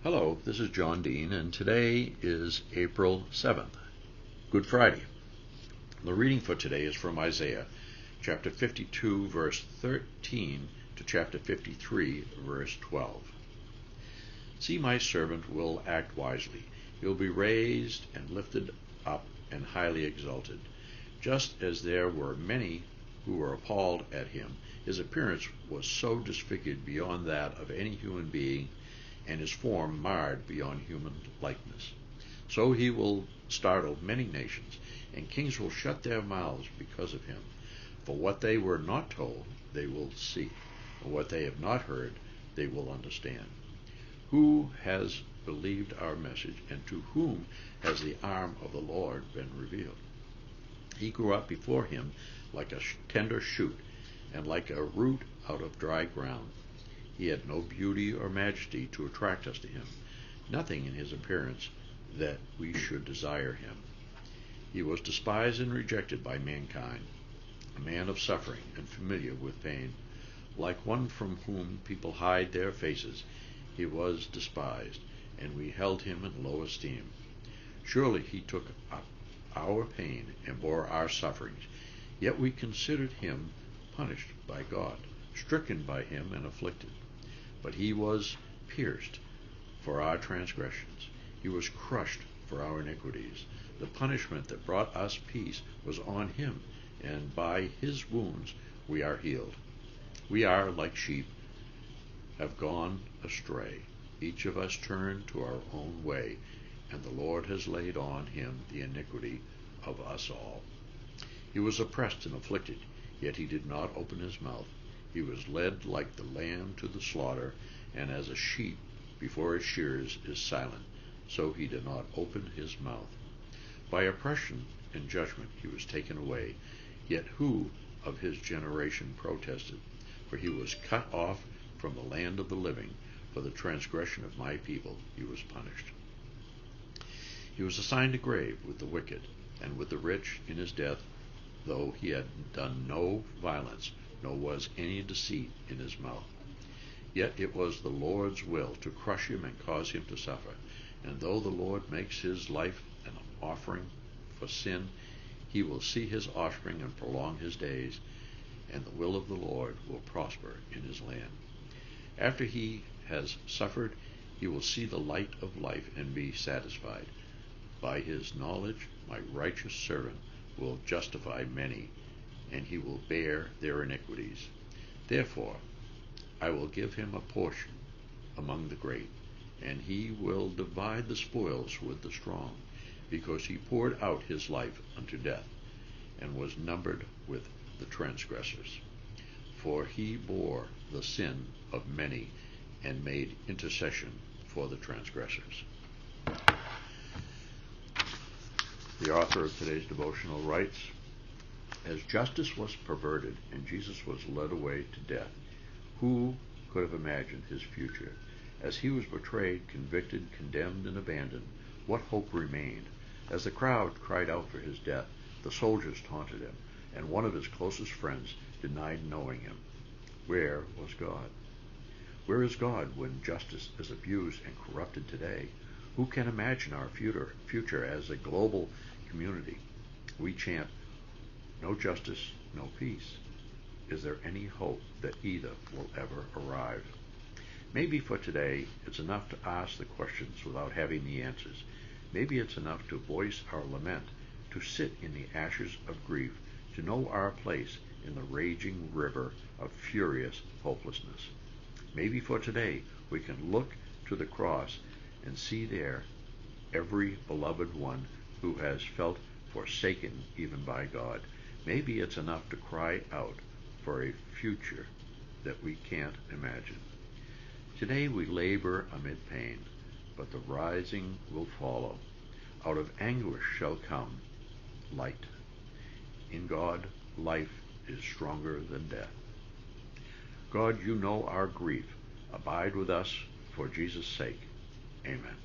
Hello, this is John Dean, and today is April 7th, Good Friday. The reading for today is from Isaiah, chapter 52, verse 13 to chapter 53, verse 12. See, my servant will act wisely. He will be raised and lifted up and highly exalted. Just as there were many who were appalled at him, his appearance was so disfigured beyond that of any human being, and his form marred beyond human likeness. So he will startle many nations, and kings will shut their mouths because of him. For what they were not told, they will see, and what they have not heard, they will understand. Who has believed our message, and to whom has the arm of the Lord been revealed? He grew up before him like a tender shoot, and like a root out of dry ground. He had no beauty or majesty to attract us to him, nothing in his appearance that we should desire him. He was despised and rejected by mankind, a man of suffering and familiar with pain. Like one from whom people hide their faces, he was despised, and we held him in low esteem. Surely he took up our pain and bore our sufferings, yet we considered him punished by God, stricken by him and afflicted. But he was pierced for our transgressions. He was crushed for our iniquities. The punishment that brought us peace was on him, and by his wounds we are healed. We are, like sheep, have gone astray. Each of us turned to our own way, and the Lord has laid on him the iniquity of us all. He was oppressed and afflicted, yet he did not open his mouth. He was led like the lamb to the slaughter, and as a sheep before its shearers is silent, so he did not open his mouth. By oppression and judgment he was taken away. Yet who of his generation protested? For he was cut off from the land of the living. For the transgression of my people he was punished. He was assigned a grave with the wicked, and with the rich in his death, though he had done no violence, nor was any deceit in his mouth. Yet it was the Lord's will to crush him and cause him to suffer. And though the Lord makes his life an offering for sin, he will see his offspring and prolong his days, and the will of the Lord will prosper in his land. After he has suffered, he will see the light of life and be satisfied. By his knowledge, my righteous servant will justify many, and he will bear their iniquities. Therefore, I will give him a portion among the great, and he will divide the spoils with the strong, because he poured out his life unto death, and was numbered with the transgressors. For he bore the sin of many, and made intercession for the transgressors. The author of today's devotional writes, as justice was perverted and Jesus was led away to death, who could have imagined his future? As he was betrayed, convicted, condemned, and abandoned, what hope remained? As the crowd cried out for his death, the soldiers taunted him, and one of his closest friends denied knowing him. Where was God? Where is God when justice is abused and corrupted today? Who can imagine our future as a global community? We chant, no justice, no peace. Is there any hope that either will ever arrive? Maybe for today, it's enough to ask the questions without having the answers. Maybe it's enough to voice our lament, to sit in the ashes of grief, to know our place in the raging river of furious hopelessness. Maybe for today, we can look to the cross and see there every beloved one who has felt forsaken even by God. Maybe it's enough to cry out for a future that we can't imagine. Today we labor amid pain, but the rising will follow. Out of anguish shall come light. In God, life is stronger than death. God, you know our grief. Abide with us for Jesus' sake. Amen.